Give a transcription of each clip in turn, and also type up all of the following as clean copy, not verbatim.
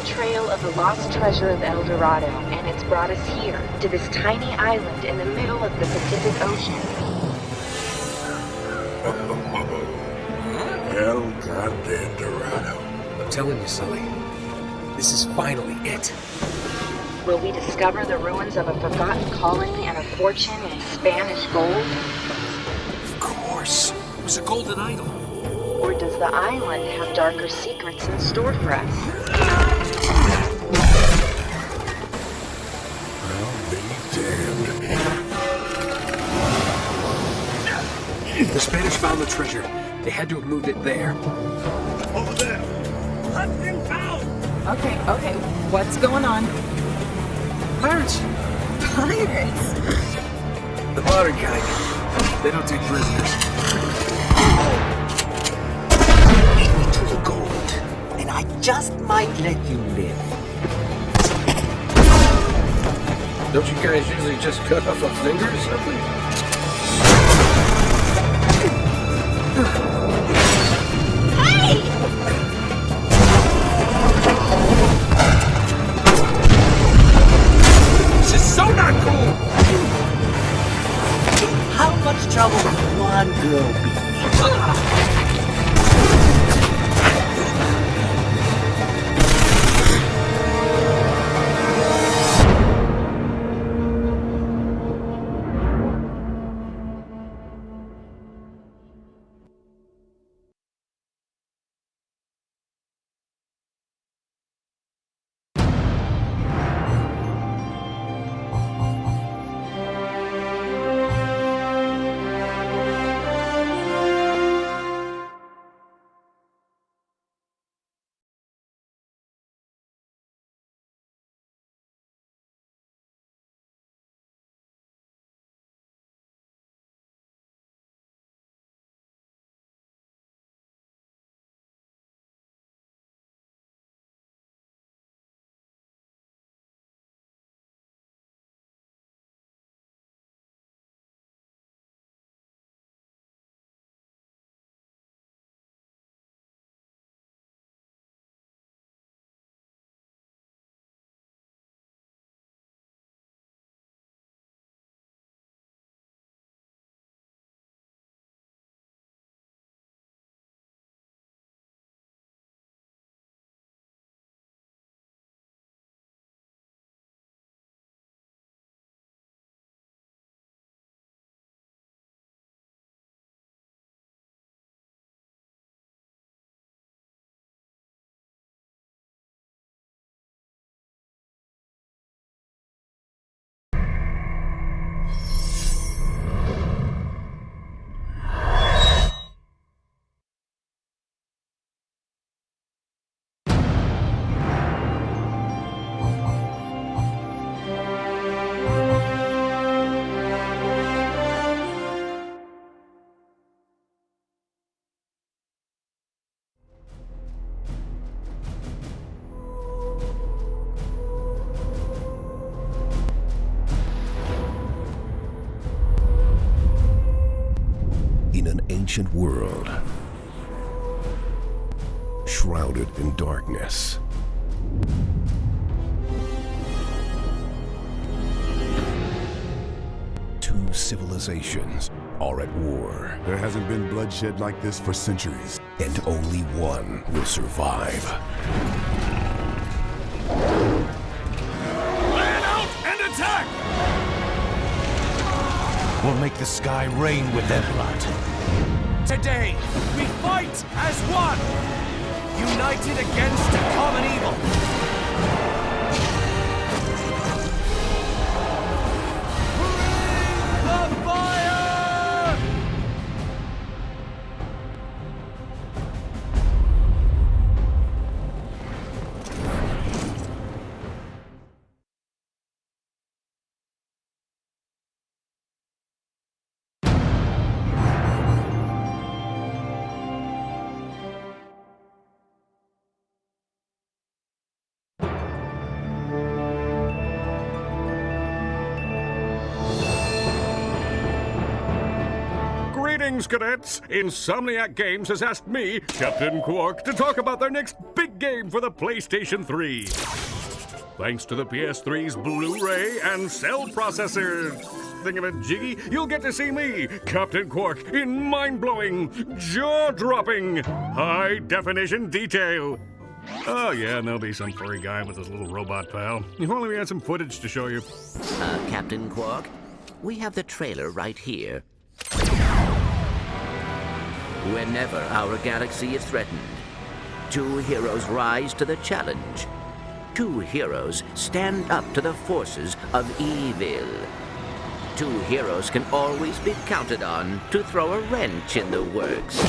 the trail of the lost treasure of El Dorado, and it's brought us here, to this tiny island in the middle of the Pacific Ocean. El goddamn Dorado. I'm telling you, Sully, this is finally it. Will we discover the ruins of a forgotten colony and a fortune in Spanish gold? Of course. It was a golden idol. Or does the island have darker secrets in store for us? I'll be damned. The Spanish found the treasure. They had to have moved it there. Over there. Hunting found. Okay, what's going on? Pirates. Pirates? The modern kind. They don't take prisoners. Lead me to the gold, and I just might let you live. Don't you guys usually just cut off a finger or something? This is so not cool! How much trouble can one girl be? In an ancient world, shrouded in darkness, two civilizations are at war, There hasn't been bloodshed like this for centuries. and only one will survive. Plan out and attack! Will make the sky rain with their blood. Today, we fight as one, united against a common evil. Greetings, cadets! Insomniac Games has asked me, Captain Quark, to talk about their next big game for the PlayStation 3. Thanks to the PS3's Blu-ray and cell processor thingamajiggy, you'll get to see me, Captain Quark, in mind-blowing, jaw-dropping, high-definition detail. Oh yeah, and there'll be some furry guy with his little robot pal. If only we had some footage to show you. Captain Quark, we have the trailer right here. Whenever our galaxy is threatened, two heroes rise to the challenge. Two heroes stand up to the forces of evil. Two heroes can always be counted on to throw a wrench in the works.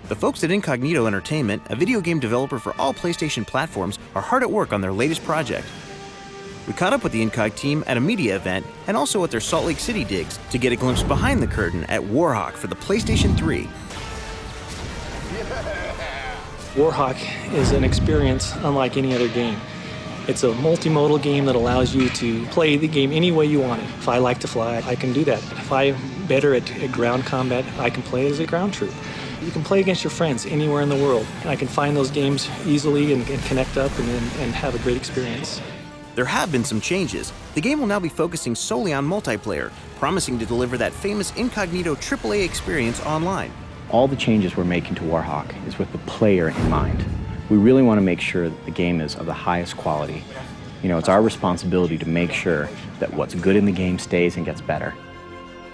The folks at Incognito Entertainment, a video game developer for all PlayStation platforms, are hard at work on their latest project. We caught up with the Incog team at a media event and also at their Salt Lake City digs to get a glimpse behind the curtain at Warhawk for the PlayStation 3. Warhawk is an experience unlike any other game. It's a multimodal game that allows you to play the game any way you want it. If I like to fly, I can do that. If I'm better at ground combat, I can play as a ground troop. You can play against your friends anywhere in the world. I can find those games easily and connect up and have a great experience. There have been some changes. The game will now be focusing solely on multiplayer, promising to deliver that famous Incognito AAA experience online. All the changes we're making to Warhawk is with the player in mind. We really want to make sure that the game is of the highest quality. You know, it's our responsibility to make sure that what's good in the game stays and gets better.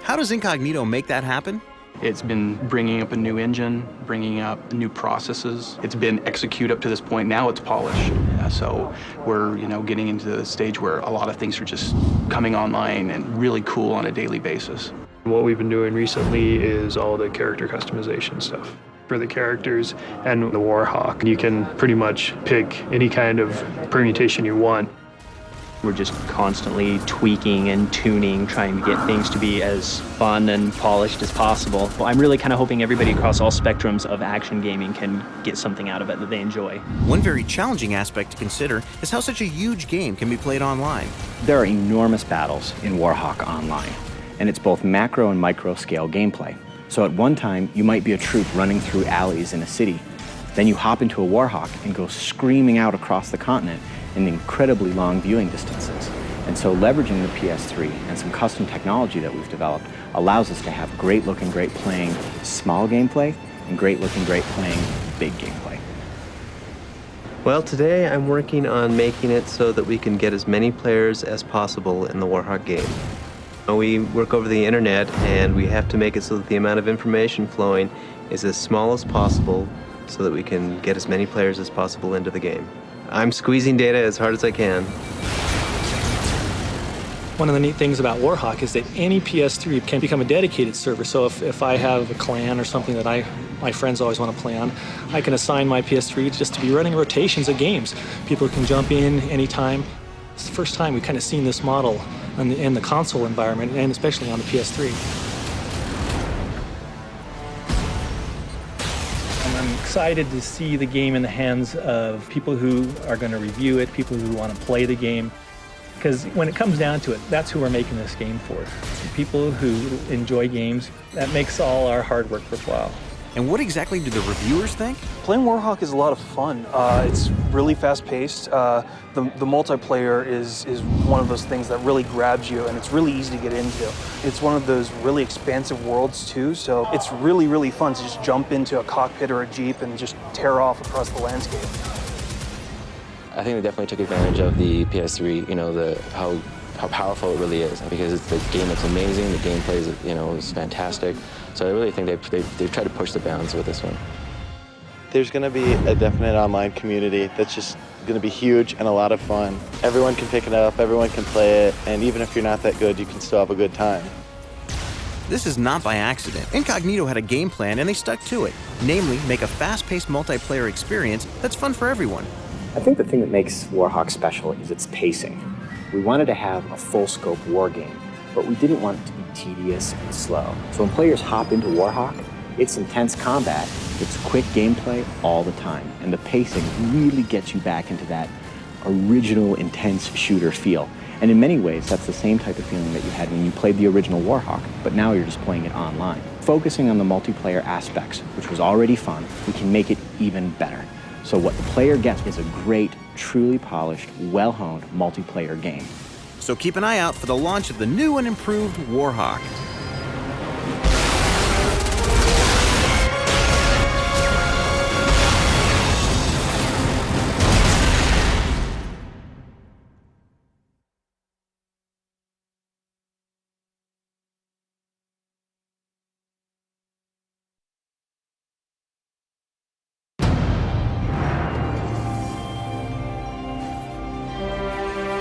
How does Incognito make that happen? It's been bringing up a new engine, bringing up new processes. It's been execute up to this point. Now it's polish. So we're, getting into the stage where a lot of things are just coming online and really cool on a daily basis. What we've been doing recently is all the character customization stuff. For the characters and the Warhawk, you can pretty much pick any kind of permutation you want. We're just constantly tweaking and tuning, trying to get things to be as fun and polished as possible. Well, I'm really kind of hoping everybody across all spectrums of action gaming can get something out of it that they enjoy. One very challenging aspect to consider is how such a huge game can be played online. There are enormous battles in Warhawk Online. and it's both macro and micro scale gameplay. So at one time, you might be a troop running through alleys in a city. Then you hop into a Warhawk and go screaming out across the continent in incredibly long viewing distances. And so leveraging the PS3 and some custom technology that we've developed allows us to have great looking, great playing small gameplay and great looking, great playing big gameplay. Well, today I'm working on making it so that we can get as many players as possible in the Warhawk game. We work over the internet and we have to make it so that the amount of information flowing is as small as possible so that we can get as many players as possible into the game. I'm squeezing data as hard as I can. One of the neat things about Warhawk is that any PS3 can become a dedicated server. So if I have a clan or something that my friends always want to play on, I can assign my PS3 just to be running rotations of games. People can jump in anytime. It's the first time we've kind of seen this model in the console environment, and especially on the PS3. I'm excited to see the game in the hands of people who are going to review it, people who want to play the game. Because when it comes down to it, that's who we're making this game for. People who enjoy games. That makes all our hard work worthwhile. And what exactly do the reviewers think? Playing Warhawk is a lot of fun. It's really fast-paced. The multiplayer is one of those things that really grabs you, and it's really easy to get into. It's one of those really expansive worlds, too, so it's really, really fun to just jump into a cockpit or a Jeep and just tear off across the landscape. I think they definitely took advantage of the PS3, you know, how powerful it really is, because the game looks amazing, the gameplay is, is fantastic. So I really think they've tried to push the bounds with this one. There's going to be a definite online community that's just going to be huge and a lot of fun. Everyone can pick it up, everyone can play it, and even if you're not that good, you can still have a good time. This is not by accident. Incognito had a game plan and they stuck to it. Namely, make a fast-paced multiplayer experience that's fun for everyone. I think the thing that makes Warhawk special is its pacing. We wanted to have a full-scope war game, but we didn't want it to be tedious and slow. So when players hop into Warhawk, it's intense combat, it's quick gameplay all the time, and the pacing really gets you back into that original intense shooter feel. And in many ways, that's the same type of feeling that you had when you played the original Warhawk, but now you're just playing it online. Focusing on the multiplayer aspects, which was already fun, we can make it even better. So what the player gets is a great, truly polished, well-honed multiplayer game. So keep an eye out for the launch of the new and improved Warhawk.